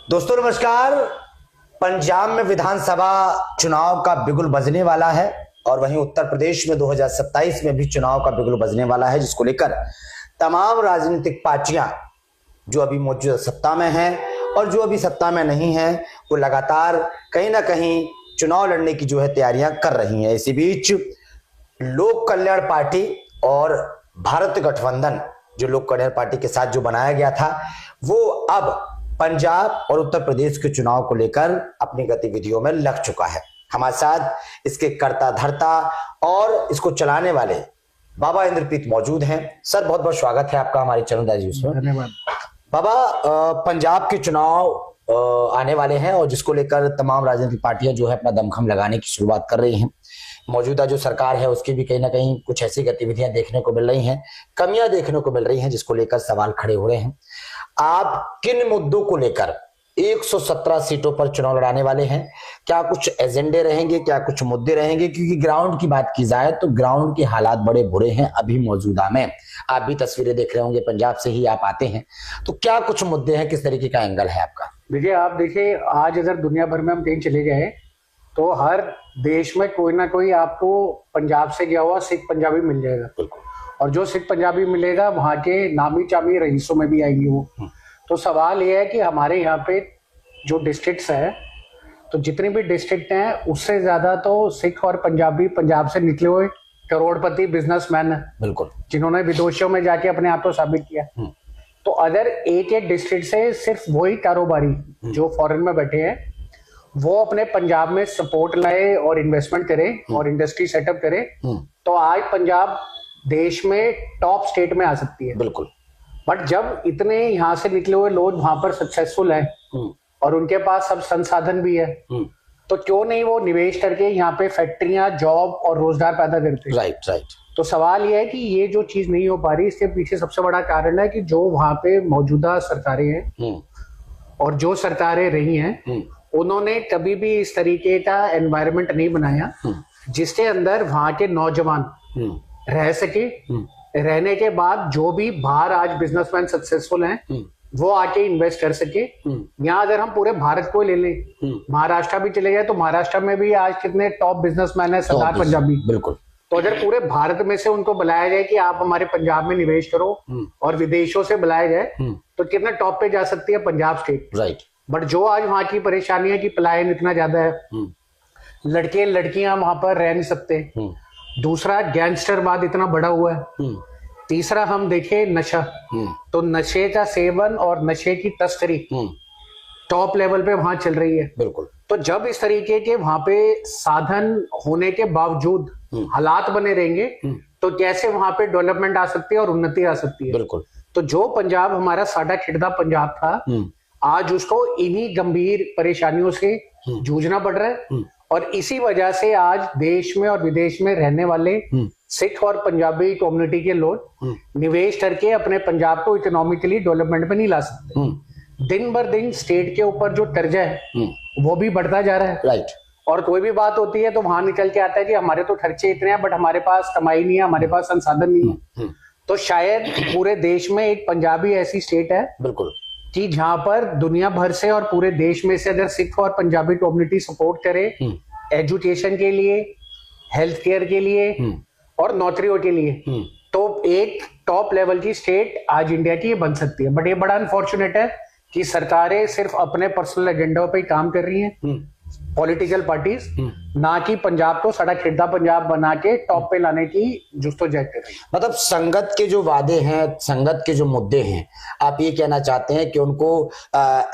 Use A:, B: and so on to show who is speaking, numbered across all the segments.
A: दोस्तों नमस्कार। पंजाब में विधानसभा चुनाव का बिगुल बजने वाला है और वहीं उत्तर प्रदेश में 2027 में भी चुनाव का बिगुल बजने वाला है, जिसको लेकर तमाम राजनीतिक पार्टियां जो अभी मौजूदा सत्ता में हैं और जो अभी सत्ता में नहीं हैं वो लगातार कहीं ना कहीं चुनाव लड़ने की जो है तैयारियां कर रही हैं। इसी बीच लोक कल्याण पार्टी और भारत गठबंधन जो लोक कल्याण पार्टी के साथ जो बनाया गया था वो अब पंजाब और उत्तर प्रदेश के चुनाव को लेकर अपनी गतिविधियों में लग चुका है। हमारे साथ इसके कर्ता धर्ता और इसको चलाने वाले बाबा इंद्रप्रीत मौजूद हैं। सर बहुत बहुत स्वागत है आपका हमारे चैनल दाजी में।
B: धन्यवाद।
A: बाबा, पंजाब के चुनाव आने वाले हैं और जिसको लेकर तमाम राजनीतिक पार्टियां जो है अपना दमखम लगाने की शुरुआत कर रही हैं। मौजूदा जो सरकार है उसकी भी कहीं ना कहीं कुछ ऐसी गतिविधियां देखने को मिल रही हैं, कमियां देखने को मिल रही हैं, जिसको लेकर सवाल खड़े हो रहे हैं। आप किन मुद्दों को लेकर 117 सीटों पर चुनाव लड़ाने वाले हैं? क्या कुछ एजेंडे रहेंगे, क्या कुछ मुद्दे रहेंगे? क्योंकि ग्राउंड की बात की जाए तो ग्राउंड के हालात बड़े बुरे हैं अभी मौजूदा में। आप भी तस्वीरें देख रहे होंगे, पंजाब से ही आप आते हैं, तो क्या कुछ मुद्दे हैं, किस तरीके का एंगल है आपका?
B: देखिए, आप देखिए आज अगर दुनिया भर में हम कहीं चले जाए तो हर देश में कोई ना कोई आपको पंजाब से गया हुआ सिख पंजाबी मिल जाएगा, और जो सिख पंजाबी मिलेगा वहाँ के नामी चामी रईसों में भी आएंगे वो। तो सवाल ये है कि हमारे यहाँ पे जो डिस्ट्रिक्ट्स हैं, तो जितनी भी डिस्ट्रिक्ट हैं उससे ज्यादा तो सिख और पंजाबी पंजाब से निकले हुए करोड़पति बिजनेसमैन है, बिल्कुल, जिन्होंने विदेशों में जाके अपने आप को साबित किया। तो अगर एक एक डिस्ट्रिक्ट से सिर्फ वही कारोबारी जो फॉरेन में बैठे हैं वो अपने पंजाब में सपोर्ट लाए और इन्वेस्टमेंट करे और इंडस्ट्री सेटअप करे, तो आज पंजाब देश में टॉप स्टेट में आ सकती है।
A: बिल्कुल।
B: बट जब इतने यहाँ से निकले हुए लोग वहां पर सक्सेसफुल हैं और उनके पास सब संसाधन भी है, तो क्यों नहीं वो निवेश करके यहाँ पे फैक्ट्रियां, जॉब और रोजगार पैदा करते हैं।
A: राइट।
B: तो सवाल ये है कि ये जो चीज नहीं हो पा रही, इसके पीछे सबसे बड़ा कारण है कि जो वहां पे मौजूदा सरकारें हैं और जो सरकारें रही हैं उन्होंने कभी भी इस तरीके का एनवायरनमेंट नहीं बनाया जिसके अंदर वहां के नौजवान रह सके। रहने के बाद जो भी बाहर आज बिजनेसमैन सक्सेसफुल हैं वो आके इन्वेस्ट कर सके। यहाँ अगर हम पूरे भारत को ले लें, महाराष्ट्र भी चले जाए तो महाराष्ट्र में भी आज कितने टॉप बिजनेसमैन है, सरदार पंजाबी।
A: बिल्कुल।
B: तो अगर पूरे भारत में से उनको बुलाया जाए कि आप हमारे पंजाब में निवेश करो और विदेशों से बुलाया जाए तो कितना टॉप पे जा सकती है पंजाब स्टेट।
A: राइट।
B: बट जो आज वहां की परेशानी है कि पलायन इतना ज्यादा है, लड़के लड़कियां वहां पर रह नहीं सकते। दूसरा, गैंगस्टरवाद इतना बढ़ा हुआ है। तीसरा, हम देखें नशा, तो नशे का सेवन और नशे की तस्करी टॉप लेवल पे वहां चल रही है।
A: बिल्कुल।
B: तो जब इस तरीके के वहां पे साधन होने के बावजूद हालात बने रहेंगे तो कैसे वहां पे डेवलपमेंट आ सकती है और उन्नति आ सकती है।
A: बिल्कुल।
B: तो जो पंजाब हमारा साडा खिड़दा पंजाब था, आज उसको इन्हीं गंभीर परेशानियों से जूझना पड़ रहा है। और इसी वजह से आज देश में और विदेश में रहने वाले सिख और पंजाबी कम्युनिटी के लोग निवेश करके अपने पंजाब को इकोनॉमिकली डेवलपमेंट में नहीं ला सकते। दिन बर दिन स्टेट के ऊपर जो कर्जा है वो भी बढ़ता जा रहा है।
A: राइट।
B: और कोई भी बात होती है तो वहां निकल के आता है कि हमारे तो खर्चे इतने हैं बट हमारे पास कमाई नहीं है, हमारे पास संसाधन नहीं है। तो शायद पूरे देश में एक पंजाबी ऐसी स्टेट है, बिल्कुल, कि जहां पर दुनिया भर से और पूरे देश में से अगर सिख और पंजाबी कम्युनिटी सपोर्ट करे एजुकेशन के लिए, हेल्थ केयर के लिए और नौकरियों के लिए, तो एक टॉप लेवल की स्टेट आज इंडिया की बन सकती है। बट ये बड़ा अनफॉर्चुनेट है कि सरकारें सिर्फ अपने पर्सनल एजेंडा पे काम कर रही हैं, पॉलिटिकल पार्टीज, ना कि पंजाब को सड़क खिड़दा पंजाब बना के टॉप पे लाने की जुस्तोजहद कर रही है।
A: मतलब संगत के जो वादे हैं, संगत के जो मुद्दे हैं, आप ये कहना चाहते हैं कि उनको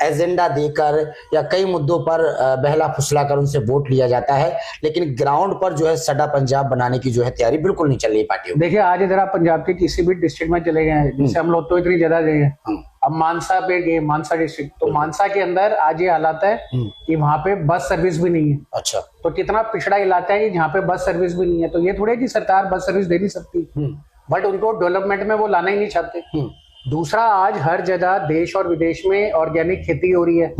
A: एजेंडा देकर या कई मुद्दों पर बहला फुसला कर उनसे वोट लिया जाता है, लेकिन ग्राउंड पर जो है सड़ा पंजाब बनाने की जो है तैयारी बिल्कुल नहीं चल रही पार्टियों।
B: देखिए, आज इधर आप पंजाब के किसी भी डिस्ट्रिक्ट में चले गए हैं, जिससे हम लोग तो इतनी जगह गए हैं, अब मानसा पे गए, मानसा डिस्ट्रिक्ट, तो मानसा के अंदर आज ये हालात है कि वहां पे बस सर्विस भी नहीं है। अच्छा। तो कितना पिछड़ा इलाका है कि जहाँ पे बस सर्विस भी नहीं है। तो ये थोड़े कि सरकार बस सर्विस दे नहीं सकती, बट उनको डेवलपमेंट में वो लाना ही नहीं चाहते। दूसरा, आज हर जगह देश और विदेश में ऑर्गेनिक खेती हो रही है,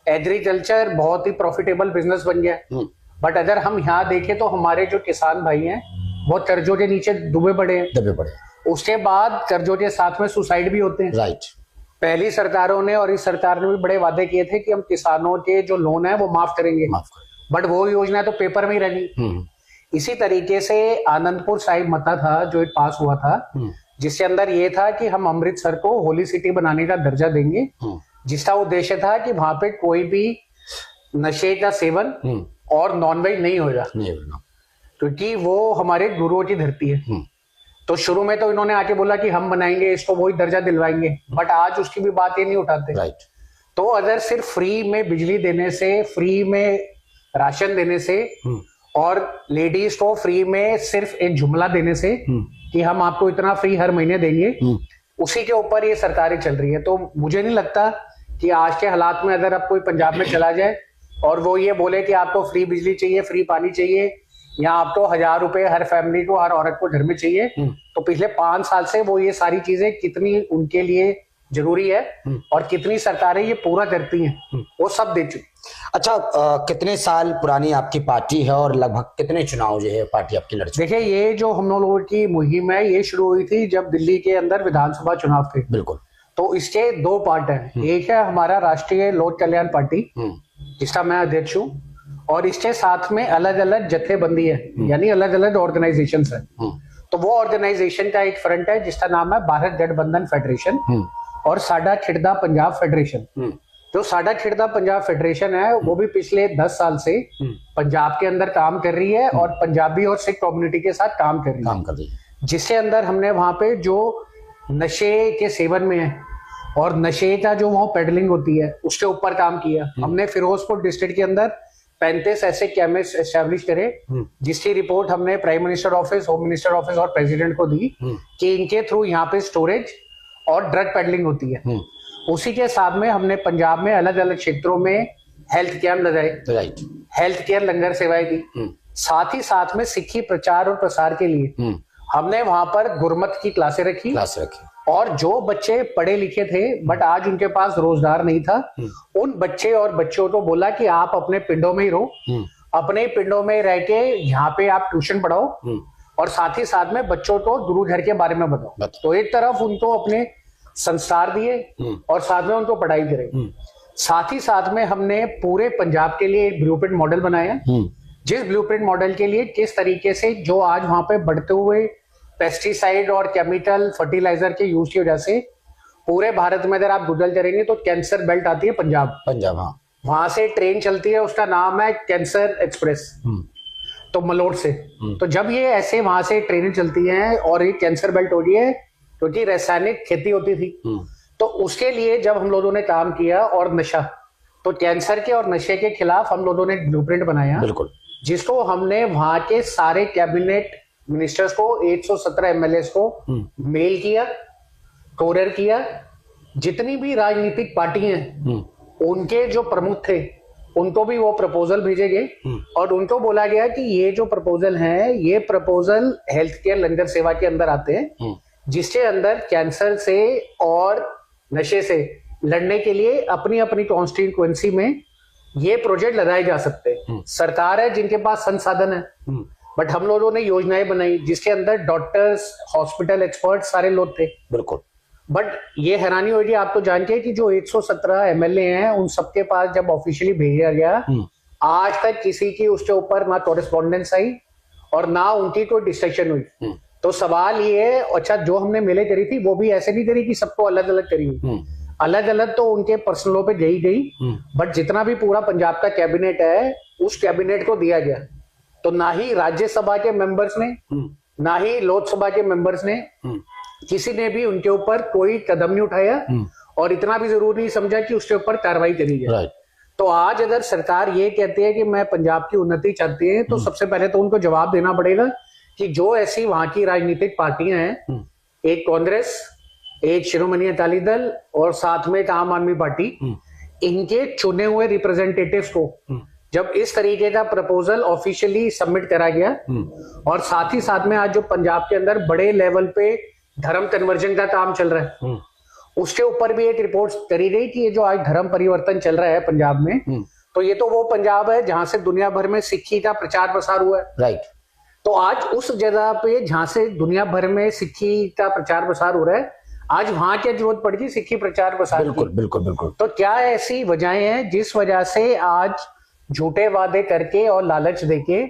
B: एग्रीकल्चर बहुत ही प्रॉफिटेबल बिजनेस बन गया। बट अगर हम यहाँ देखें तो हमारे जो किसान भाई हैं वो कर्जों के नीचे दबे पड़े हैं। उसके बाद कर्जों के साथ में सुसाइड भी होते हैं।
A: राइट।
B: पहली सरकारों ने और इस सरकार ने भी बड़े वादे किए थे कि हम किसानों के जो लोन है वो माफ करेंगे, बट वो योजना तो पेपर में ही रही। इसी तरीके से आनंदपुर साहिब मता था जो एक पास हुआ था, जिसके अंदर ये था कि हम अमृतसर को होली सिटी बनाने का दर्जा देंगे, जिसका उद्देश्य था कि वहां पे कोई भी नशे का सेवन और नॉनवेज नहीं होगा, क्योंकि वो हमारे गुरुओं की धरती है। तो शुरू में तो इन्होंने आके बोला कि हम बनाएंगे इसको, वही दर्जा दिलवाएंगे, बट आज उसकी भी बात ये नहीं उठाते। तो अगर सिर्फ फ्री में बिजली देने से, फ्री में राशन देने से और लेडीज को फ्री में सिर्फ एक जुमला देने से कि हम आपको इतना फ्री हर महीने देंगे, उसी के ऊपर ये सरकारें चल रही है। तो मुझे नहीं लगता कि आज के हालात में अगर अब कोई पंजाब में चला जाए और वो ये बोले कि आपको फ्री बिजली चाहिए, फ्री पानी चाहिए, या आपको 1000 रुपए हर फैमिली को, हर औरत को घर में चाहिए, तो पिछले 5 साल से वो ये सारी चीजें कितनी उनके लिए जरूरी है और कितनी सरकारें ये पूरा करती हैं, वो सब दे चुकी।
A: अच्छा, कितने साल पुरानी आपकी पार्टी है और लगभग कितने चुनाव जो है पार्टी आपकी लड़ चुकी?
B: देखिए, ये जो हम लोगों की मुहिम है ये शुरू हुई थी जब दिल्ली के अंदर विधानसभा चुनाव थे।
A: बिल्कुल।
B: तो इसके 2 पार्ट हैं। एक है हमारा राष्ट्रीय लोक कल्याण पार्टी, जिसका मैं अध्यक्ष हूँ, और इसके साथ में अलग अलग जत्थेबंदी है, यानी अलग अलग ऑर्गेनाइजेशंस है। तो वो ऑर्गेनाइजेशन का एक फ्रंट है जिसका नाम है भारत गठबंधन फेडरेशन और साडा खिड़दा पंजाब फेडरेशन। जो साडा खिड़दा पंजाब फेडरेशन है वो भी पिछले 10 साल से पंजाब के अंदर काम कर रही है और पंजाबी और सिख कम्युनिटी के साथ काम कर रही है, जिसके अंदर हमने वहां पे जो नशे के सेवन में है और नशे का जो वहां पेडलिंग होती है उसके ऊपर काम किया। हमने फिरोजपुर डिस्ट्रिक्ट के अंदर 35 ऐसे केमिस्ट एस्टैब्लिश करे, जिसकी रिपोर्ट हमने prime minister office, home minister office और प्रेसिडेंट को दी कि इनके थ्रू यहाँ पे स्टोरेज और ड्रग पेडलिंग होती है। उसी के साथ में हमने पंजाब में अलग अलग क्षेत्रों में हेल्थ कैंप लगाए, हेल्थ केयर लंगर सेवाएं दी। साथ ही साथ में सिक्खी प्रचार और प्रसार के लिए हमने वहां पर गुरमत की क्लासें रखी। और जो बच्चे पढ़े लिखे थे बट आज उनके पास रोजगार नहीं था, उन बच्चे और बच्चों को बोला कि आप अपने पिंडों में ही रहो, अपने पिंडों में रह के यहाँ पे आप ट्यूशन पढ़ाओ और साथ ही साथ में बच्चों को गुरु घर के बारे में बताओ। तो एक तरफ उनको अपने संस्कार दिए और साथ में उनको पढ़ाई करें। साथ ही साथ में हमने पूरे पंजाब के लिए एक ब्लूप्रिंट मॉडल बनाया, जिस ब्लूप्रिंट मॉडल के लिए किस तरीके से जो आज वहां पे बढ़ते हुए पेस्टिसाइड और केमिकल फर्टिलाइजर के यूज की वजह से पूरे भारत में अगर आप गूगल करेंगे तो कैंसर बेल्ट आती है पंजाब। हाँ, वहां से ट्रेन चलती है, उसका नाम है कैंसर एक्सप्रेस, तो मलोट से। तो जब ये ऐसे वहां से ट्रेनें चलती हैं और ये कैंसर बेल्ट हो रही है क्योंकि रासायनिक खेती होती थी, तो उसके लिए जब हम लोगों ने काम किया और नशा, तो कैंसर के और नशे के खिलाफ हम लोगों ने ब्लूप्रिंट बनाया, बिल्कुल, जिसको हमने वहां के सारे कैबिनेट मिनिस्टर्स को, 117 एमएलएस को मेल किया, कोरियर किया। जितनी भी राजनीतिक पार्टी हैं उनके जो प्रमुख थे उनको भी वो प्रपोजल भेजे गए और उनको बोला गया कि ये जो प्रपोजल हैं ये प्रपोजल हेल्थ केयर लंगर सेवा के अंदर आते हैं, जिसके अंदर कैंसर से और नशे से लड़ने के लिए अपनी अपनी कॉन्स्टिट्यूएंसी में ये प्रोजेक्ट लगाए जा सकते हैं। सरकार है जिनके पास संसाधन है, बट हम लोगों ने योजनाएं बनाई जिसके अंदर डॉक्टर्स, हॉस्पिटल एक्सपर्ट सारे लोग थे, बिल्कुल। बट ये हैरानी होगी आपको जान के कि जो 117 एमएलए हैं उन सबके पास जब ऑफिशियली भेजा गया, आज तक किसी की उसके ऊपर ना कॉरेस्पॉन्डेंस आई और ना उनकी कोई डिस्कशन हुई। तो सवाल ये है, अच्छा जो हमने मेले करी थी वो भी ऐसे नहीं करी कि सबको अलग अलग करी हुई, अलग अलग तो उनके पर्सनलों पे गई, बट जितना भी पूरा पंजाब का कैबिनेट है उस कैबिनेट को दिया गया। तो ना ही राज्यसभा के मेंबर्स ने, ना ही लोकसभा के मेंबर्स ने, किसी ने भी उनके ऊपर कोई कदम नहीं उठाया और इतना भी जरूरी नहीं समझा कि उसके ऊपर कार्रवाई करी जाए। तो आज अगर सरकार ये कहती है कि मैं पंजाब की उन्नति चाहती है, तो सबसे पहले तो उनको जवाब देना पड़ेगा कि जो ऐसी वहां की राजनीतिक पार्टियां हैं, एक कांग्रेस, एक शिरोमणि अकाली दल और साथ में एक आम आदमी पार्टी, इनके चुने हुए रिप्रेजेंटेटिव्स को जब इस तरीके का प्रपोजल ऑफिशियली सबमिट करा गया और साथ ही साथ में आज जो पंजाब के अंदर बड़े लेवल पे धर्म कन्वर्जन का काम चल रहा है, उसके ऊपर भी एक रिपोर्ट करी गई कि ये जो आज धर्म परिवर्तन चल रहा है पंजाब में, तो ये तो वो पंजाब है जहां से दुनिया भर में सिक्खी का प्रचार प्रसार हुआ है, राइट। तो आज उस जगह पे जहां से दुनिया भर में सिक्खी का प्रचार प्रसार हो रहा है, आज वहां क्या जरूरत पड़ी थी सिक्खी प्रचार प्रसार की?
A: बिल्कुल बिल्कुल बिल्कुल।
B: तो क्या ऐसी वजहें हैं जिस वजह से आज झूठे वादे करके और लालच देके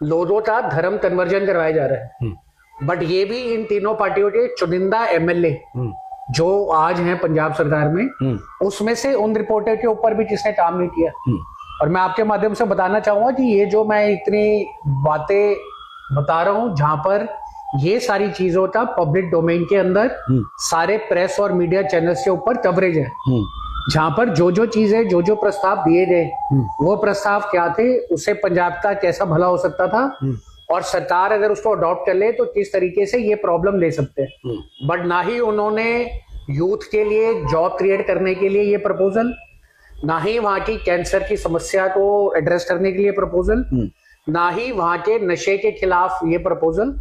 B: लोगों का धर्म कन्वर्जन करवाया जा रहा है? बट ये भी इन तीनों पार्टियों के चुनिंदा एमएलए जो आज हैं पंजाब सरकार में, उसमें से उन रिपोर्टर के ऊपर भी किसने काम नहीं किया। और मैं आपके माध्यम से बताना चाहूंगा कि ये जो मैं इतनी बातें बता रहा हूं, जहां पर ये सारी चीजों का पब्लिक डोमेन के अंदर सारे प्रेस और मीडिया चैनल्स के ऊपर कवरेज है, जहां पर जो चीजें जो प्रस्ताव दिए गए वो प्रस्ताव क्या थे, उससे पंजाब का कैसा भला हो सकता था, और सरकार अगर उसको अडॉप्ट कर ले तो किस तरीके से ये प्रॉब्लम ले सकते हैं। बट ना ही उन्होंने यूथ के लिए जॉब क्रिएट करने के लिए ये प्रपोजल, ना ही वहां की कैंसर की समस्या को एड्रेस करने के लिए प्रपोजल, ना ही वहां के नशे के खिलाफ ये प्रपोजल,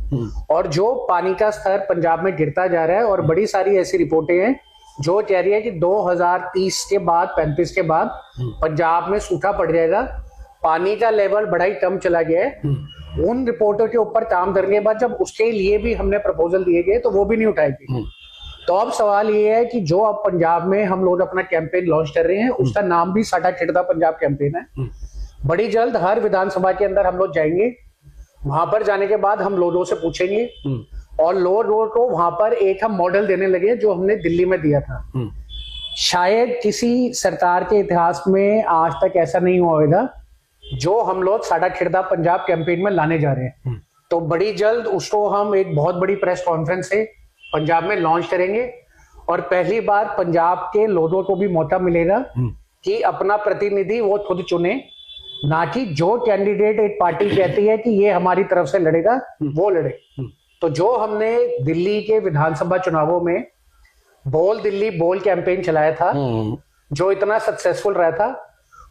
B: और जो पानी का स्तर पंजाब में गिरता जा रहा है, और बड़ी सारी ऐसी रिपोर्टें हैं जो कह रही है कि 2030 के बाद 35 के बाद पंजाब में सूखा पड़ जाएगा, पानी का लेवल बड़ा ही कम चला गया है। उन रिपोर्टों के ऊपर काम करने के बाद जब उसके लिए भी हमने प्रपोजल दिए गए तो वो भी नहीं उठाए गए। तो अब सवाल ये है कि जो अब पंजाब में हम लोग अपना कैंपेन लॉन्च कर रहे हैं, उसका नाम भी साडा खिड़दा पंजाब कैंपेन है। बड़ी जल्द हर विधानसभा के अंदर हम लोग जाएंगे, वहां पर जाने के बाद हम लोगों से पूछेंगे, और लोगों को वहां पर एक हम मॉडल देने लगे जो हमने दिल्ली में दिया था। शायद किसी सरकार के इतिहास में आज तक ऐसा नहीं हुआ होगा जो हम लोग साडा खिड़दा पंजाब कैंपेन में लाने जा रहे हैं। तो बड़ी जल्द उसको हम एक बहुत बड़ी प्रेस कॉन्फ्रेंस से पंजाब में लॉन्च करेंगे, और पहली बार पंजाब के लोगों को भी मौका मिलेगा कि अपना प्रतिनिधि वो खुद चुने, ना कि जो कैंडिडेट एक पार्टी कहती है कि ये हमारी तरफ से लड़ेगा वो लड़े। तो जो हमने दिल्ली के विधानसभा चुनावों में बोल दिल्ली बोल कैंपेन चलाया था, जो इतना सक्सेसफुल रहा था,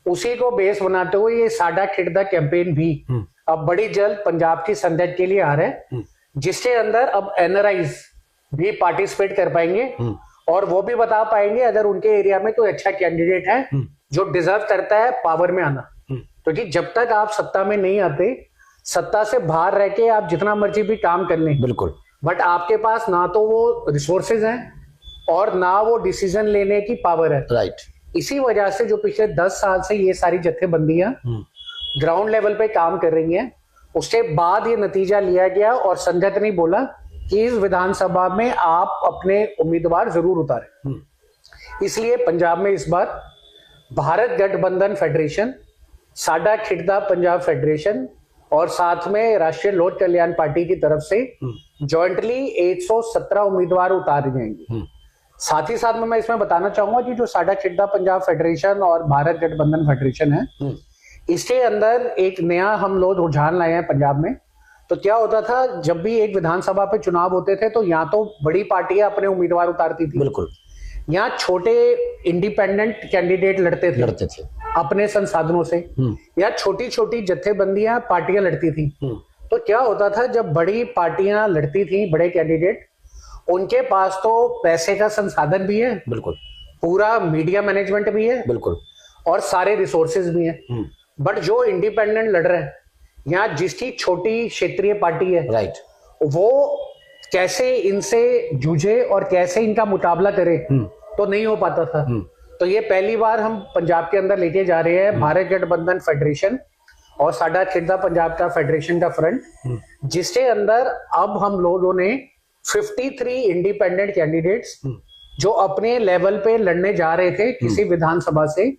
B: उसी को बेस बनाते हुए ये साडा खिड़दा कैंपेन भी अब बड़ी जल्द पंजाब की संसद के लिए आ रहा है, जिसके अंदर अब एनआरआईज भी पार्टिसिपेट कर पाएंगे, और वो भी बता पाएंगे अगर उनके एरिया में कोई अच्छा कैंडिडेट है जो डिजर्व करता है पावर में आना। क्योंकि जब तक आप सत्ता में नहीं आते, सत्ता से बाहर रह के आप जितना मर्जी भी काम कर लें, बिल्कुल, बट आपके पास ना तो वो रिसोर्सेज हैं और ना वो डिसीजन लेने की पावर है। राइट। इसी वजह से जो पिछले 10 साल से ये सारी जत्थेबंदियां ग्राउंड लेवल पे काम कर रही हैं, उसके बाद ये नतीजा लिया गया और संजय ने बोला कि इस विधानसभा में आप अपने उम्मीदवार जरूर उतारें। इसलिए पंजाब में इस बार भारत गठबंधन फेडरेशन, साडा खिड़दा पंजाब फेडरेशन और साथ में राष्ट्रीय लोक कल्याण पार्टी की तरफ से जॉइंटली 117 उम्मीदवार उतारे जाएंगे। साथ ही साथ में मैं इसमें बताना चाहूंगा कि जो साडा खिड़दा पंजाब फेडरेशन और भारत गठबंधन फेडरेशन है, इसके अंदर एक नया हम लोग रुझान लाए हैं पंजाब में। तो क्या होता था, जब भी एक विधानसभा पे चुनाव होते थे तो यहाँ तो बड़ी पार्टियां अपने उम्मीदवार उतारती थी, बिल्कुल, यहाँ छोटे इंडिपेंडेंट कैंडिडेट लड़ते थे अपने संसाधनों से, या छोटी छोटी जत्थेबंदियां पार्टियां लड़ती थी। तो क्या होता था, जब बड़ी पार्टियां लड़ती थी, बड़े कैंडिडेट, उनके पास तो पैसे का संसाधन भी है, बिल्कुल, पूरा मीडिया मैनेजमेंट भी है, बिल्कुल, और सारे रिसोर्सेज भी हैं। बट जो इंडिपेंडेंट लड़ रहे हैं, यहाँ जिसकी छोटी क्षेत्रीय पार्टी है, राइट, वो कैसे इनसे जूझे और कैसे इनका मुकाबला करे, तो नहीं हो पाता था। तो ये पहली बार हम पंजाब के अंदर लेके जा रहे हैं भारत गठबंधन फेडरेशन और साडा खिड़दा पंजाब का फेडरेशन का फ्रंट, जिसके अंदर अब हम लोगों ने 53 इंडिपेंडेंट कैंडिडेट्स जो अपने लेवल पे लड़ने जा रहे थे किसी विधानसभा से,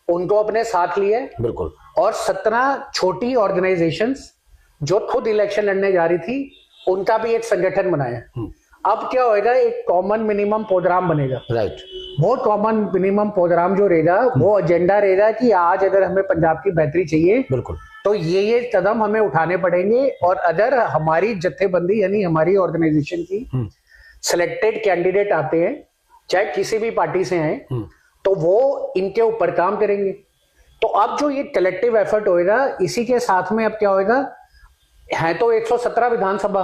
B: उनको अपने साथ लिए, बिल्कुल, और 17 छोटी ऑर्गेनाइजेशंस जो खुद इलेक्शन लड़ने जा रही थी, उनका भी एक संगठन बनाया। अब क्या होएगा, एक कॉमन मिनिमम प्रोग्राम बनेगा, राइट। वो कॉमन मिनिमम प्रोग्राम जो रहेगा, वो एजेंडा रहेगा कि आज अगर हमें पंजाब की बेहतरी चाहिए, बिल्कुल, तो ये कदम हमें उठाने पड़ेंगे, और अगर हमारी जत्थेबंदी यानी हमारी ऑर्गेनाइजेशन की सिलेक्टेड कैंडिडेट आते हैं, चाहे किसी भी पार्टी से आए, तो वो इनके ऊपर काम करेंगे। तो अब जो ये कलेक्टिव एफर्ट होएगा, इसी के साथ में अब क्या होएगा, है तो 117 विधानसभा,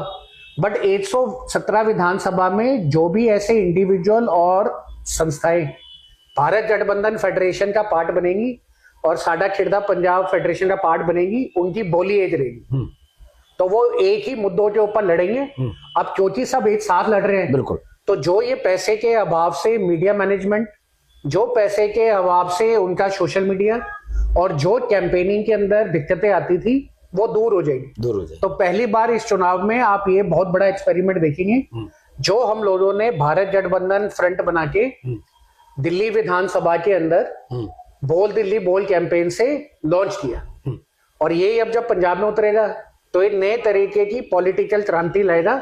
B: बट 117 विधानसभा में जो भी ऐसे इंडिविजुअल और संस्थाएं भारत गठबंधन फेडरेशन का पार्ट बनेंगी और साडा खिड़दा पंजाब फेडरेशन का पार्ट बनेगी, उनकी बोली एक रहेगी। तो वो एक ही मुद्दों के ऊपर लड़ेंगे। अब क्योंकि सब एक साथ लड़ रहे हैं, बिल्कुल, तो जो ये पैसे के अभाव से मीडिया मैनेजमेंट, जो पैसे के अभाव से उनका सोशल मीडिया और जो कैंपेनिंग के अंदर दिक्कतें आती थी वो दूर हो जाएगी। तो पहली बार इस चुनाव में आप ये बहुत बड़ा एक्सपेरिमेंट देखेंगे जो हम लोगों ने भारत गठबंधन फ्रंट बना के दिल्ली विधानसभा के अंदर बोल दिल्ली बोल कैंपेन से लॉन्च किया। और ये अब जब पंजाब में उतरेगा तो एक नए तरीके की पॉलिटिकल क्रांति लाएगा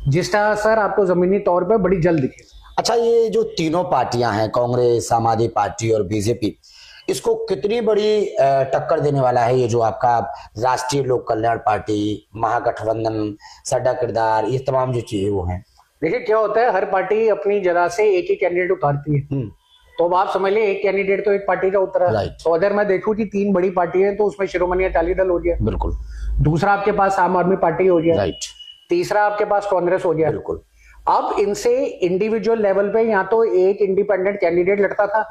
B: जिसका असर आपको जमीनी तौर पर बड़ी जल्द दिखेगा।
A: अच्छा, ये जो तीनों पार्टियां हैं, कांग्रेस, आम आदमी पार्टी और बीजेपी, इसको कितनी बड़ी टक्कर देने वाला है ये जो आपका राष्ट्रीय लोक कल्याण पार्टी, महागठबंधन, सड्डा किरदार, ये तमाम जो चीजें वो हैं?
B: देखिए क्या होता है, हर पार्टी अपनी जगह से एक ही कैंडिडेट उतारती है। तो अब आप समझ ले एक कैंडिडेट तो एक पार्टी का उतरा। तो अगर मैं देखूं कि 3 बड़ी पार्टी है तो उसमें शिरोमणि अकाली दल हो गया, बिल्कुल। दूसरा आपके पास आम आदमी पार्टी हो गया, राइट। तीसरा आपके पास कांग्रेस हो गया, बिल्कुल। अब इनसे इंडिविजुअल लेवल पे या तो एक इंडिपेंडेंट कैंडिडेट लड़ता था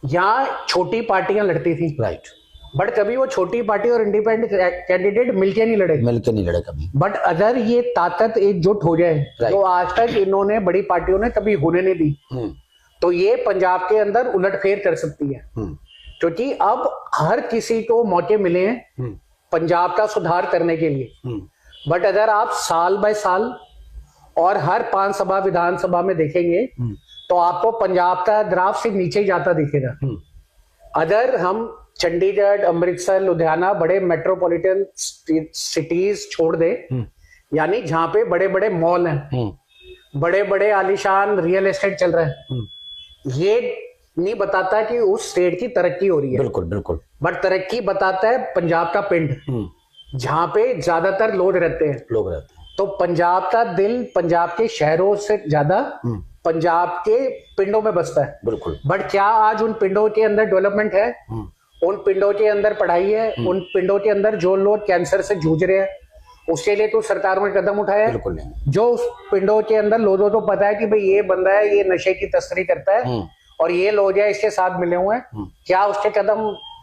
B: या छोटी पार्टियां लड़ती थी, राइट। बट कभी वो छोटी पार्टी और इंडिपेंडेंट कैंडिडेट मिलके नहीं लड़े कभी। बट अगर ये ताकत एकजुट हो जाए तो आज तक इन्होंने बड़ी पार्टियों ने कभी होने नहीं दी, तो ये पंजाब के अंदर उलटफेर कर सकती है। क्योंकि अब हर किसी को मौके मिले हैं पंजाब का सुधार करने के लिए। बट अगर आप साल बाय साल और हर 5 सभा विधानसभा में देखेंगे तो आपको पंजाब का ग्राफ से नीचे ही जाता दिखेगा। अगर हम चंडीगढ़, अमृतसर, लुधियाना, बड़े मेट्रोपॉलिटन सिटीज छोड़ दे, यानी जहां पे बड़े बड़े मॉल हैं, बड़े बड़े आलीशान रियल एस्टेट चल रहा है, ये नहीं बताता कि उस स्टेट की तरक्की हो रही है, बिल्कुल बिल्कुल। बट तरक्की बताता है पंजाब का पिंड, जहां पे ज्यादातर लोग रहते हैं। तो पंजाब का दिल पंजाब के शहरों से ज्यादा पंजाब के पिंडों में बसता है, बिल्कुल। बट क्या आज उन पिंडों के अंदर डेवलपमेंट है? उन पिंडों के अंदर पढ़ाई है? उन पिंडों के अंदर जो लोग कैंसर से जूझ रहे हैं उसके लिए तो सरकारों ने कदम उठाया है? बिल्कुल नहीं। जो उस पिंडों के अंदर लोगों को पता है कि भाई ये बंदा है, ये नशे की तस्करी करता है और ये लोग हैं इसके साथ मिले हुए हैं, क्या उसके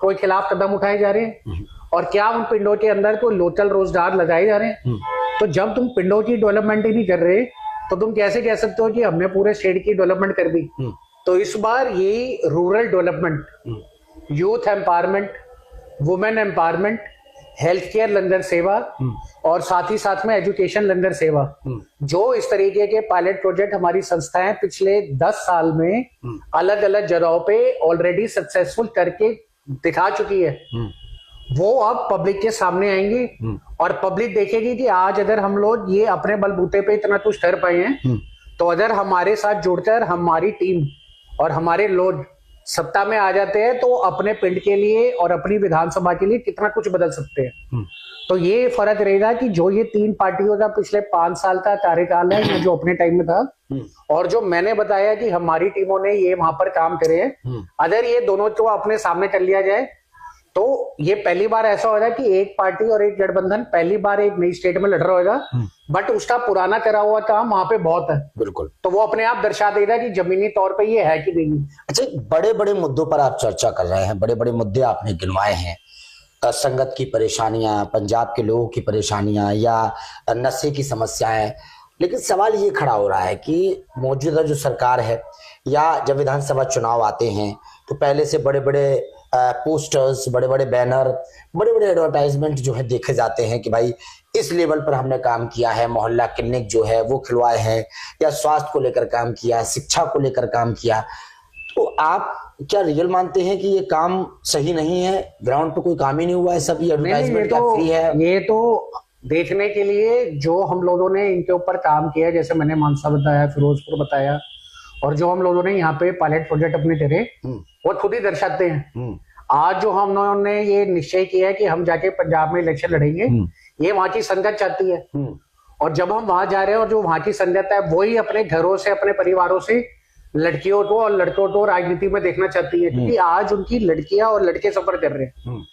B: कोई खिलाफ कदम उठाए जा रहे हैं? और क्या उन पिंडों के अंदर कोई लोकल रोजगार लगाए जा रहे हैं? तो जब तुम पिंडों की डेवलपमेंट ही नहीं कर रहे तो तुम कैसे कह सकते हो कि हमने पूरे स्टेट की डेवलपमेंट कर दी? तो इस बार ये rural development, youth empowerment, women empowerment, health care langar सेवा और साथ ही साथ में एजुकेशन लंगर सेवा, जो इस तरीके के पायलट प्रोजेक्ट हमारी संस्थाएं पिछले 10 साल में अलग अलग जगहों पे ऑलरेडी सक्सेसफुल करके दिखा चुकी है, वो अब पब्लिक के सामने आएंगी और पब्लिक देखेगी कि आज अगर हम लोग ये अपने बलबूते पे इतना कुछ कर पाए हैं तो अगर हमारे साथ जुड़कर हमारी टीम और हमारे लोग सत्ता में आ जाते हैं तो अपने पिंड के लिए और अपनी विधानसभा के लिए कितना कुछ बदल सकते हैं। तो ये फर्क रहेगा कि जो ये 3 पार्टियों का पिछले 5 साल का कार्यकाल है जो अपने टाइम में था और जो मैंने बताया कि हमारी टीमों ने ये वहां पर काम करे हैं, अगर ये दोनों को अपने सामने कर लिया जाए तो ये पहली बार ऐसा होगा कि एक पार्टी और एक गठबंधन पहली बार एक नई स्टेट में लड़ रहा होगा, बट उसका पुराना करा हुआ काम वहां पे बहुत है, बिल्कुल। तो वो अपने आप दर्शा देगा कि जमीनी तौर पे ये है कि नहीं।
A: अच्छा, बड़े बड़े मुद्दों पर आप चर्चा कर रहे हैं, बड़े बड़े मुद्दे आपने गिनवाए हैं, संगत की परेशानियां, पंजाब के लोगों की परेशानियां या नशे की समस्याएं, लेकिन सवाल ये खड़ा हो रहा है कि मौजूदा जो सरकार है या जब विधानसभा चुनाव आते हैं तो पहले से बड़े बड़े पोस्टर्स, बड़े बड़े बैनर, बड़े बड़े एडवर्टाइजमेंट जो है देखे जाते हैं कि भाई इस लेवल पर हमने काम किया है, मोहल्ला क्लिनिक जो है वो खुलवाए हैं, या स्वास्थ्य को लेकर काम किया, शिक्षा को लेकर काम किया। तो आप क्या रियल मानते हैं कि ये काम सही नहीं है, ग्राउंड पे कोई काम ही नहीं हुआ है, सब ये एडवर्टाइजमेंट क्या फ्री है?
B: ये तो देखने के लिए जो हम लोगों ने इनके ऊपर काम किया, जैसे मैंने मानसा बताया, फिरोजपुर बताया, और जो हम लोगों ने यहाँ पे पायलट प्रोजेक्ट अपने करे वो खुद ही दर्शाते हैं। आज जो हम लोगों ने ये निश्चय किया है कि हम जाके पंजाब में इलेक्शन लड़ेंगे, ये वहां की संगत चाहती है, और जब हम वहां जा रहे हैं और जो वहां की संगत है वही अपने घरों से, अपने परिवारों से लड़कियों को और लड़कों को राजनीति में देखना चाहती है, क्योंकि आज उनकी लड़कियां और लड़के सफर कर रहे हैं।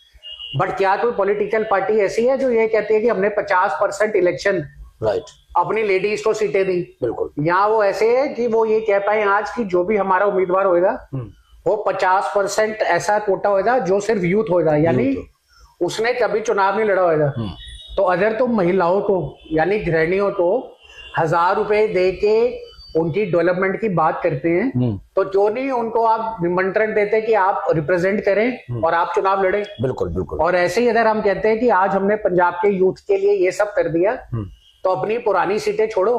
B: बट क्या कोई पॉलिटिकल पार्टी ऐसी है जो ये कहती है कि हमने 50% इलेक्शन अपनी लेडीज को सीटें दी? बिल्कुल। यहाँ वो ऐसे है कि वो ये कह पाए आज की जो भी हमारा उम्मीदवार होगा वो 50% ऐसा कोटा होगा जो सिर्फ यूथ होगा, यानी उसने कभी चुनाव नहीं लड़ा होगा। तो अगर तुम महिलाओं को यानी गृहिणियों को 1000 रुपए दे के उनकी डेवलपमेंट की बात करते हैं तो क्यों नहीं उनको आप निमंत्रण देते कि आप रिप्रेजेंट करें और आप चुनाव लड़े।
A: बिल्कुल बिल्कुल।
B: और ऐसे ही अगर हम कहते हैं कि आज हमने पंजाब के यूथ के लिए ये सब कर दिया तो अपनी पुरानी सीटें छोड़ो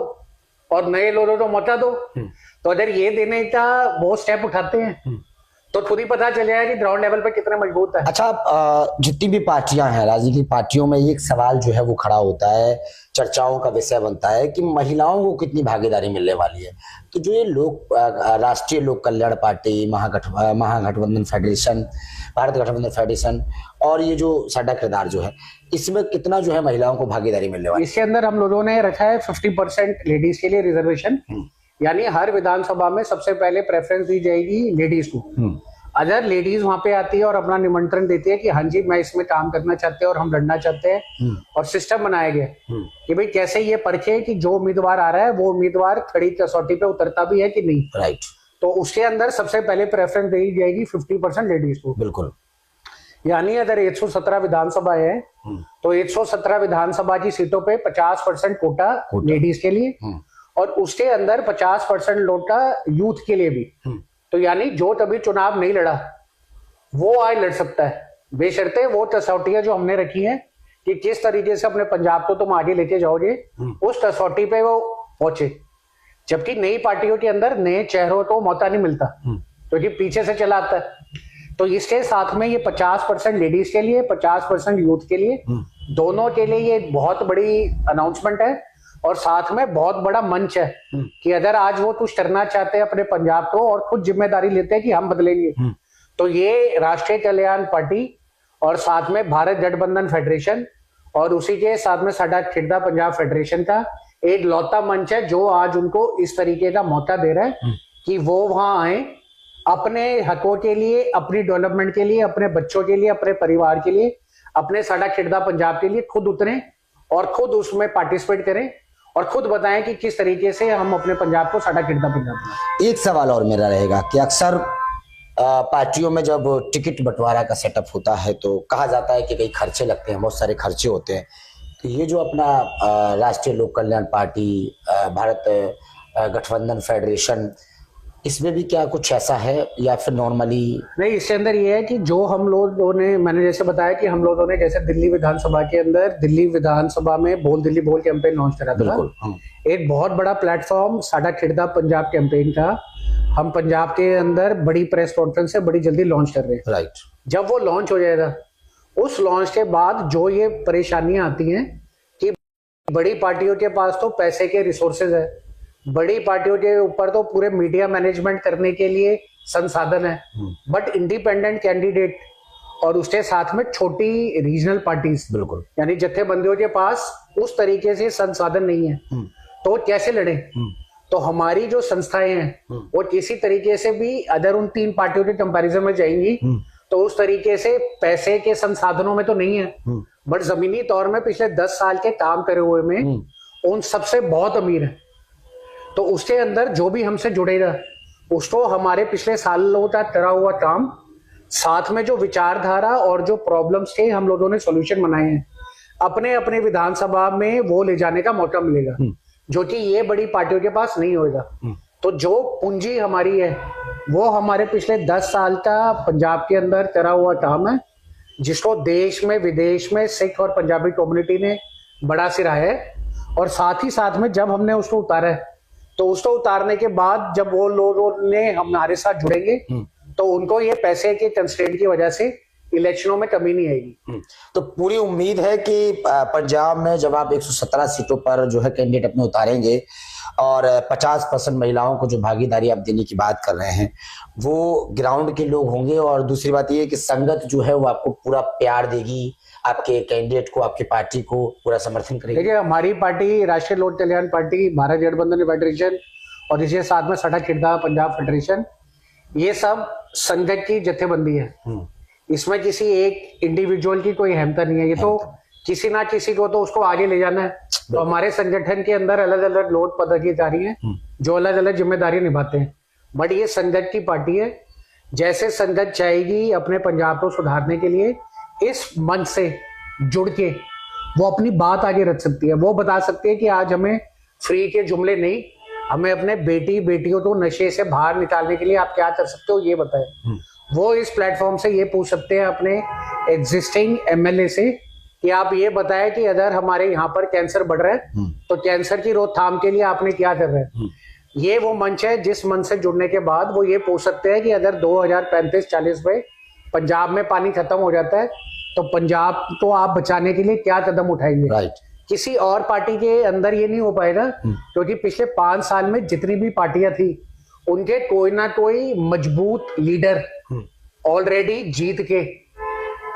B: और नए लोगों को मौका दो। तो अगर ये देने का वो स्टेप उठाते हैं तो खुद ही पता चल जाएगा कि ग्राउंड लेवल पे कितना मजबूत है।
A: अच्छा, जितनी भी पार्टियां हैं, राजनीतिक पार्टियों में एक सवाल जो है वो खड़ा होता है, चर्चाओं का विषय बनता है कि महिलाओं को कितनी भागीदारी मिलने वाली है। तो जो ये राष्ट्रीय लोक कल्याण पार्टी, महागठबंधन फेडरेशन, भारत गठबंधन फेडरेशन और ये जो साडा किरदार जो है, इसमें कितना जो है महिलाओं को भागीदारी मिलने वाली है?
B: इसके अंदर हम लोगों ने रखा है 50% लेडीज के लिए रिजर्वेशन, यानी हर विधानसभा में सबसे पहले प्रेफरेंस दी जाएगी लेडीज को। अगर लेडीज वहां पे आती है और अपना निमंत्रण देती है कि हाँ जी मैं इसमें काम करना चाहते हैं और हम लड़ना चाहते हैं, और सिस्टम बनाया गया कि भाई कैसे ये परखे कि जो उम्मीदवार आ रहा है वो उम्मीदवार खड़ी कसौटी पे उतरता भी है कि नहीं।
A: राइट।
B: तो उसके अंदर सबसे पहले प्रेफरेंस दी जाएगी 50% लेडीज को।
A: बिल्कुल।
B: यानी अगर 117 विधानसभा है तो 117 विधानसभा की सीटों पे 50% कोटा लेडीज के लिए और उसके अंदर 50% कोटा यूथ के लिए भी। तो यानी जो तभी चुनाव नहीं लड़ा वो आज लड़ सकता है, बेशर्ते वो कसौटियां जो हमने रखी हैं कि किस तरीके से अपने पंजाब को तुम आगे लेके जाओगे, उस कसौटी पे वो पहुंचे। जबकि नई पार्टियों के अंदर नए चेहरों को मौका नहीं मिलता क्योंकि पीछे से चला आता है। तो इसके साथ में ये 50% लेडीज के लिए, 50% यूथ के लिए, दोनों के लिए ये बहुत बड़ी अनाउंसमेंट है और साथ में बहुत बड़ा मंच है कि अगर आज वो कुछ करना चाहते हैं अपने पंजाब को और खुद जिम्मेदारी लेते हैं कि हम बदलेंगे, तो ये राष्ट्रीय कल्याण पार्टी और साथ में भारत गठबंधन फेडरेशन और उसी के साथ में साडा खिड़दा पंजाब फेडरेशन का एक लौता मंच है जो आज उनको इस तरीके का मौका दे रहा है कि वो वहां आए, अपने हकों के लिए, अपनी डेवलपमेंट के लिए, अपने बच्चों के लिए, अपने परिवार के लिए, अपने साडा खिड़दा पंजाब के लिए खुद उतरें और खुद उसमें पार्टिसिपेट करें और खुद बताएं कि किस तरीके से हम अपने पंजाब को साडा खिड़दा पंजाब बनाएं।
A: एक सवाल और मेरा रहेगा कि अक्सर पार्टियों में जब टिकट बंटवारा का सेटअप होता है तो कहा जाता है कि कई खर्चे लगते हैं, बहुत सारे खर्चे होते हैं। तो ये जो अपना राष्ट्रीय लोक कल्याण पार्टी, भारत गठबंधन फेडरेशन, इसमें भी क्या कुछ ऐसा है या फिर नॉर्मली? नहीं,
B: इसके अंदर ये है कि जो हम लोगों ने, मैंने जैसे बताया कि हम लोगों ने जैसे दिल्ली विधानसभा के अंदर, दिल्ली विधानसभा में बोल दिल्ली बोल कैंपेन लॉन्च करा था। एक बहुत बड़ा प्लेटफॉर्म साडा खिड़दा पंजाब कैंपेन का हम पंजाब के अंदर बड़ी प्रेस कॉन्फ्रेंस से बड़ी जल्दी लॉन्च कर रहे हैं।
A: राइट।
B: जब वो लॉन्च हो जाएगा, उस लॉन्च के बाद जो ये परेशानियां आती हैं कि बड़ी पार्टियों के पास तो पैसे के रिसोर्सेज है, बड़ी पार्टियों के ऊपर तो पूरे मीडिया मैनेजमेंट करने के लिए संसाधन है, बट इंडिपेंडेंट कैंडिडेट और उसके साथ में छोटी रीजनल पार्टीज, बिल्कुल, यानी जत्थेबंदियों के पास उस तरीके से संसाधन नहीं है, तो कैसे लड़े? तो हमारी जो संस्थाएं हैं वो किसी तरीके से भी अगर उन तीन पार्टियों के कंपैरिजन में जाएंगी तो उस तरीके से पैसे के संसाधनों में तो नहीं है, बट जमीनी तौर में पिछले 10 साल के काम करे हुए में उन सबसे बहुत अमीर है। तो उसके अंदर जो भी हमसे जुड़ेगा उसको हमारे पिछले सालों का करा हुआ काम, साथ में जो विचारधारा और जो प्रॉब्लम्स थे हम लोगों ने सॉल्यूशन बनाए हैं, अपने अपने विधानसभा में वो ले जाने का मौका मिलेगा जो कि ये बड़ी पार्टियों के पास नहीं होगा। तो जो पूंजी हमारी है वो हमारे पिछले 10 साल का पंजाब के अंदर करा हुआ काम है, जिसको देश में विदेश में सिख और पंजाबी कम्युनिटी ने बड़ा सराहा है। और साथ ही साथ में जब हमने उसको उतारा है तो उसको उतारने के बाद जब वो लोगों ने हमारे साथ जुड़ेंगे तो उनको ये पैसे के कंस्ट्रेंट की वजह से इलेक्शनों में कमी नहीं आएगी।
A: तो पूरी उम्मीद है कि पंजाब में जब आप 117 सीटों पर जो है कैंडिडेट अपने उतारेंगे और 50% महिलाओं को जो भागीदारी आप देने की बात कर रहे हैं वो ग्राउंड के लोग होंगे, और दूसरी बात ये कि संगत जो है वो आपको पूरा प्यार देगी, आपके कैंडिडेट को, आपकी पार्टी को पूरा समर्थन करेगी।
B: देखिए, हमारी पार्टी राष्ट्रीय लोक कल्याण पार्टी, भारत गठबंधन फेडरेशन और इसके साथ में साडा खिड़दा पंजाब फेडरेशन, ये सब संगत की जत्थेबंदी है। इसमें किसी एक इंडिविजुअल की कोई अहमता नहीं है, ये तो किसी ना किसी को तो उसको आगे ले जाना है। तो हमारे संगठन के अंदर अलग अलग लोग पदाधिकारी हैं जो अलग अलग जिम्मेदारी निभाते हैं, बट ये संगत की पार्टी है। जैसे संगत चाहेगी अपने पंजाब को सुधारने के लिए, इस मंच से जुड़ के वो अपनी बात आगे रख सकती है। वो बता सकती है कि आज हमें फ्री के जुमले नहीं, हमें अपने बेटियों को नशे से बाहर निकालने के लिए आप क्या कर सकते हो ये बताएं। वो इस प्लेटफॉर्म से ये पूछ सकते हैं अपने एग्जिस्टिंग एमएलए से कि आप ये बताएं कि अगर हमारे यहाँ पर कैंसर बढ़ रहा है तो कैंसर की रोकथाम के लिए आपने क्या कर रहे हैं। ये वो मंच है जिस मंच से जुड़ने के बाद वो ये पूछ सकते हैं कि अगर 2035-40 में पंजाब में पानी खत्म हो जाता है तो पंजाब को आप बचाने के लिए क्या कदम उठाएंगे।
A: राइट।
B: किसी और पार्टी के अंदर ये नहीं हो पाएगा, क्योंकि पिछले 5 साल में जितनी भी पार्टियां थी उनके कोई ना कोई मजबूत लीडर ऑलरेडी जीत के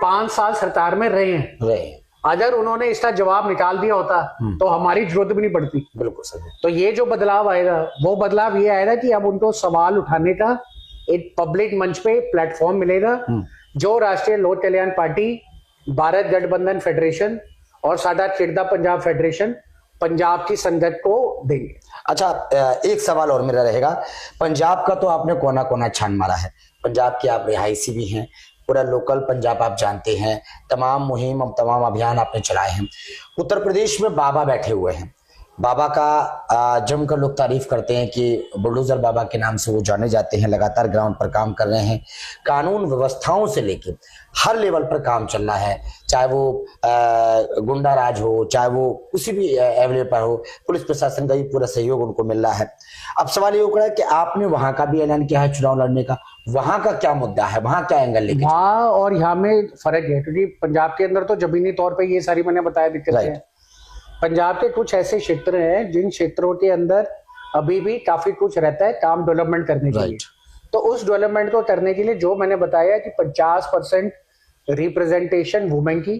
B: 5 साल सरकार में रहे हैं। अगर उन्होंने इसका जवाब निकाल दिया होता तो हमारी जरूरत भी नहीं पड़ती।
A: बिल्कुल सही।
B: तो ये जो बदलाव आएगा वो बदलाव ये आएगा कि अब उनको सवाल उठाने का एक पब्लिक मंच पे प्लेटफॉर्म मिलेगा जो राष्ट्रीय लोक कल्याण पार्टी, भारत गठबंधन फेडरेशन और साडा खिड़दा पंजाब फेडरेशन पंजाब की संगत को देंगे।
A: अच्छा, एक सवाल और मेरा रहेगा। पंजाब का तो आपने कोना कोना छान मारा है, पंजाब के आप रिहायशी भी हैं, पूरा लोकल पंजाब आप जानते हैं, तमाम मुहिम तमाम अभियान आपने चलाए हैं। उत्तर प्रदेश में बाबा बैठे हुए हैं, बाबा का जमकर लोग तारीफ करते हैं कि बुलडोजर बाबा के नाम से वो जाने जाते हैं, लगातार ग्राउंड पर काम कर रहे हैं। कानून व्यवस्थाओं से लेकर हर लेवल पर काम चल रहा है, चाहे वो गुंडा राज हो, चाहे वो किसी भी लेवल पर हो, पुलिस प्रशासन का भी पूरा सहयोग उनको मिल रहा है। अब सवाल ये उठा है कि आपने वहां का भी ऐलान किया है चुनाव लड़ने का, वहां का क्या मुद्दा है, वहां क्या एंगल लेके?
B: वहां और यहाँ में फर्क है, क्योंकि पंजाब के अंदर तो जमीनी तौर पर ये सारी मैंने बताया दिक्कतें हैं। पंजाब के कुछ ऐसे क्षेत्र हैं जिन क्षेत्रों के अंदर अभी भी काफी कुछ रहता है काम डेवलपमेंट करने के लिए। तो उस डेवलपमेंट को करने के लिए जो मैंने बताया कि 50% रिप्रेजेंटेशन वुमेन की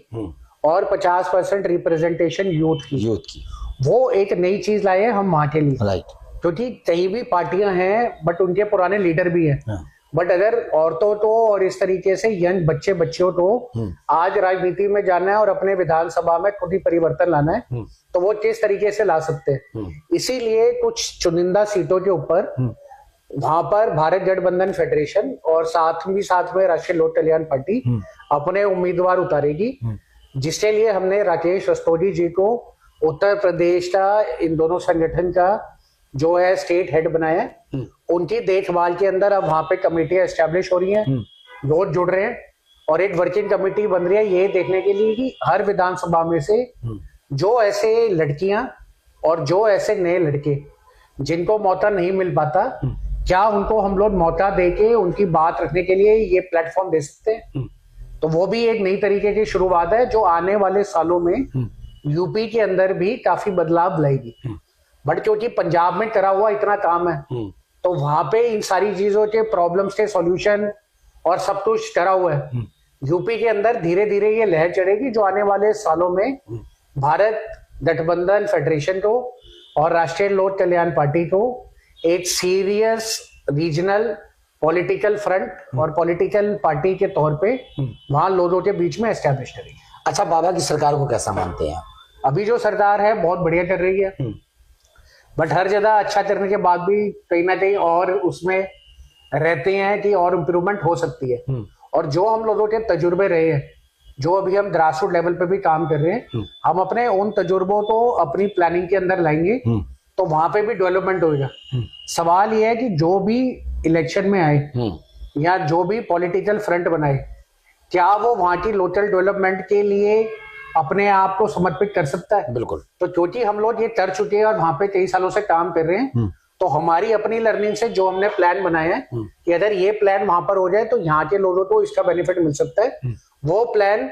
B: और 50% रिप्रेजेंटेशन यूथ की वो एक नई चीज लाए हैं हम वहां के लिए। क्योंकि कहीं भी पार्टियां हैं बट उनके पुराने लीडर भी हैं, बट अगर औरतों को और इस तरीके से यंग बच्चों को आज राजनीति में जाना है और अपने विधानसभा में खुद ही परिवर्तन लाना है तो वो किस तरीके से ला सकते हैं। इसीलिए कुछ चुनिंदा सीटों के ऊपर वहां पर भारत गठबंधन फेडरेशन और साथ में राष्ट्रीय लोक कल्याण पार्टी अपने उम्मीदवार उतारेगी, जिसके लिए हमने राकेश रस्तोगी जी को उत्तर प्रदेश का इन दोनों संगठन का जो है स्टेट हेड बनाया है। उनकी देखभाल के अंदर अब वहां पे कमेटियां एस्टेब्लिश हो रही हैं, लोग जुड़ रहे हैं और एक वर्किंग कमेटी बन रही है ये देखने के लिए कि हर विधानसभा में से जो ऐसे लड़कियां और जो ऐसे नए लड़के जिनको मौका नहीं मिल पाता, क्या उनको हम लोग मौका देके उनकी बात रखने के लिए ये प्लेटफॉर्म दे सकते हैं। तो वो भी एक नई तरीके की शुरुआत है जो आने वाले सालों में यूपी के अंदर भी काफी बदलाव लाएगी। बट क्योंकि पंजाब में करा हुआ इतना काम है तो वहां पे इन सारी चीजों के प्रॉब्लम्स के सॉल्यूशन और सब कुछ करा हुआ है। यूपी के अंदर धीरे धीरे ये लहर चढ़ेगी जो आने वाले सालों में भारत गठबंधन फेडरेशन को और राष्ट्रीय लोक कल्याण पार्टी को एक सीरियस रीजनल पॉलिटिकल फ्रंट और पॉलिटिकल पार्टी के तौर पे वहां लोगों के बीच में एस्टेब्लिश करेगी।
A: अच्छा, बाबा की सरकार को कैसा मानते हैं?
B: अभी जो सरकार है बहुत बढ़िया कर रही है, बट हर जगह अच्छा करने के बाद भी कहीं ना कहीं और उसमें रहते हैं कि और इम्प्रूवमेंट हो सकती है। और जो हम लोगों के तजुर्बे रहे हैं, जो अभी हम ग्रास रूट लेवल पे भी काम कर रहे हैं, हम अपने उन तजुर्बों को अपनी प्लानिंग के अंदर लाएंगे तो वहां पे भी डेवलपमेंट होगा। सवाल यह है कि जो भी इलेक्शन में आए या जो भी पॉलिटिकल फ्रंट बनाए, क्या वो वहां की लोकल डेवलपमेंट के लिए अपने आप को समर्पित कर सकता है?
A: बिल्कुल।
B: तो क्योंकि हम लोग ये कर चुके हैं और वहां पे कई सालों से काम कर रहे हैं, तो हमारी अपनी लर्निंग से जो हमने प्लान बनाया है कि अगर ये प्लान वहां पर हो जाए तो यहाँ के लोगों को इसका बेनिफिट मिल सकता है। वो प्लान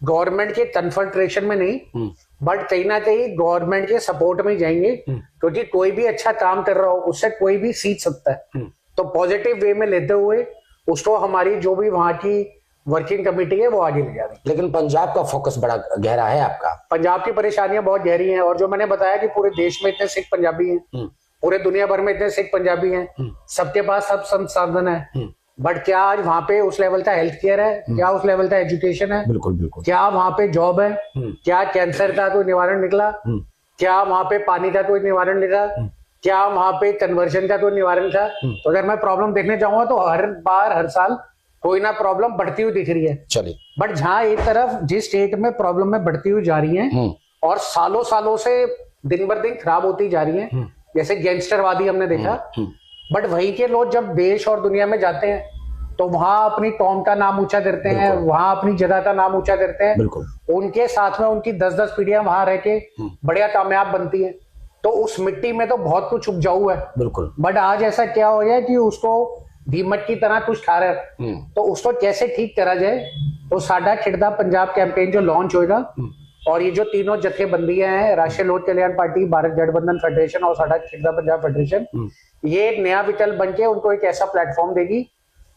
B: गवर्नमेंट के कन्फंट्रेशन में नहीं बट कहीं ना कहीं गवर्नमेंट के सपोर्ट में जाएंगे, क्योंकि कोई भी अच्छा काम कर रहा हो उससे कोई भी सीख सकता है। तो पॉजिटिव वे में लेते हुए उसको हमारी जो भी वहां की वर्किंग कमेटी है वो आगे ले जा रही है।
A: लेकिन पंजाब का फोकस बड़ा गहरा है आपका।
B: पंजाब की परेशानियां बहुत गहरी हैं और जो मैंने बताया कि पूरे देश में इतने सिख पंजाबी हैं, पूरे दुनिया भर में इतने सिख पंजाबी हैं, सबके पास सब संसाधन है, बट क्या आज वहां पे उस लेवल का हेल्थ केयर है? क्या उस लेवल का एजुकेशन है?
A: बिल्कुल बिल्कुल।
B: क्या वहां पे जॉब है? क्या कैंसर का कोई निवारण निकला? क्या वहां पे पानी का कोई निवारण निकला? क्या वहां पे कन्वर्जन का कोई निवारण था? तो अगर मैं प्रॉब्लम देखने जाऊंगा तो हर बार हर साल कोई ना प्रॉब्लम बढ़ती हुई दिख रही है।
A: चलिए,
B: बट जहां एक तरफ जिस स्टेट में प्रॉब्लम में बढ़ती हुई जा रही है और सालों सालों से दिन बर दिन खराब होती जा रही है, जैसे गैंगस्टरवादी हमने देखा, बट वहीं के लोग जब देश और दुनिया में जाते हैं तो वहां अपनी कौम का नाम ऊंचा करते हैं, वहां अपनी जगह का नाम ऊंचा करते हैं। उनके साथ में उनकी 10-10 पीढ़ियां वहां रह के बढ़िया कामयाब बनती है। तो उस मिट्टी में तो बहुत कुछ उपजाऊ है, बिल्कुल। बट आज ऐसा क्या हो गया कि उसको दीमक की तरह कुछ खा रहे हैं, तो उसको कैसे ठीक करा जाए। तो साडा खिड़दा पंजाब कैंपेन जो लॉन्च होगा, और ये जो तीनों जथेबंदियां हैं, राष्ट्रीय लोक कल्याण पार्टी, भारत गठबंधन फेडरेशन और साडा खिड़दा पंजाब फेडरेशन, ये एक नया विकल्प बनके उनको एक ऐसा प्लेटफॉर्म देगी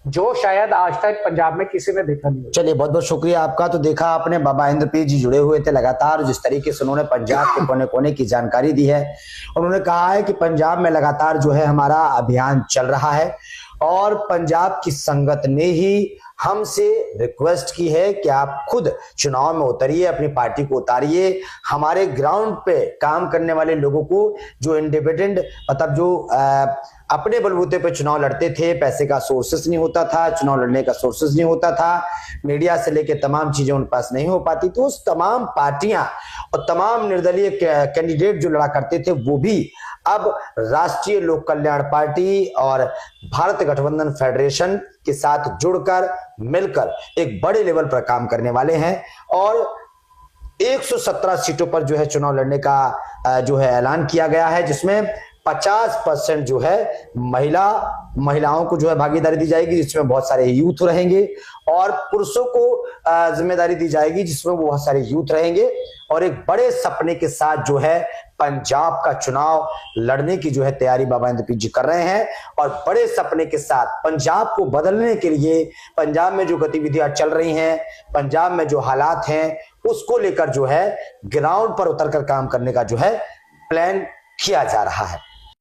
B: जो शायद आज तक पंजाब में किसी ने देखा नहीं।
A: चलिए, बहुत बहुत शुक्रिया आपका। तो देखा आपने, बाबा इंद्रप्रीत जी जुड़े हुए थे लगातार, जिस तरीके से उन्होंने पंजाब के कोने कोने की जानकारी दी है। उन्होंने कहा है कि पंजाब में लगातार जो है हमारा अभियान चल रहा है, और पंजाब की संगत ने ही हमसे रिक्वेस्ट की है कि आप खुद चुनाव में उतरिए, अपनी पार्टी को उतारिए, हमारे ग्राउंड पे काम करने वाले लोगों को, जो इंडिपेंडेंट मतलब जो अपने बलबूते पे चुनाव लड़ते थे, पैसे का सोर्सेस नहीं होता था, चुनाव लड़ने का सोर्सेस नहीं होता था, मीडिया से लेके तमाम चीजें उन पास नहीं हो पाती, तो उस तमाम पार्टियां और तमाम निर्दलीय कैंडिडेट जो लड़ा करते थे वो भी अब राष्ट्रीय लोक कल्याण पार्टी और भारत गठबंधन फेडरेशन के साथ जुड़कर मिलकर एक बड़े लेवल पर काम करने वाले हैं। और 117 सीटों पर जो है चुनाव लड़ने का जो है ऐलान किया गया है, जिसमें 50% जो है महिलाओं को जो है भागीदारी दी जाएगी, जिसमें बहुत सारे यूथ रहेंगे, और पुरुषों को जिम्मेदारी दी जाएगी जिसमें वो बहुत सारे यूथ रहेंगे। और एक बड़े सपने के साथ जो है पंजाब का चुनाव लड़ने की जो है तैयारी बाबा इंद्रप्रीत जी कर रहे हैं, और बड़े सपने के साथ पंजाब को बदलने के लिए, पंजाब में जो गतिविधियां चल रही हैं, पंजाब में जो हालात हैं, उसको लेकर जो है ग्राउंड पर उतरकर काम करने का जो है प्लान किया जा रहा है।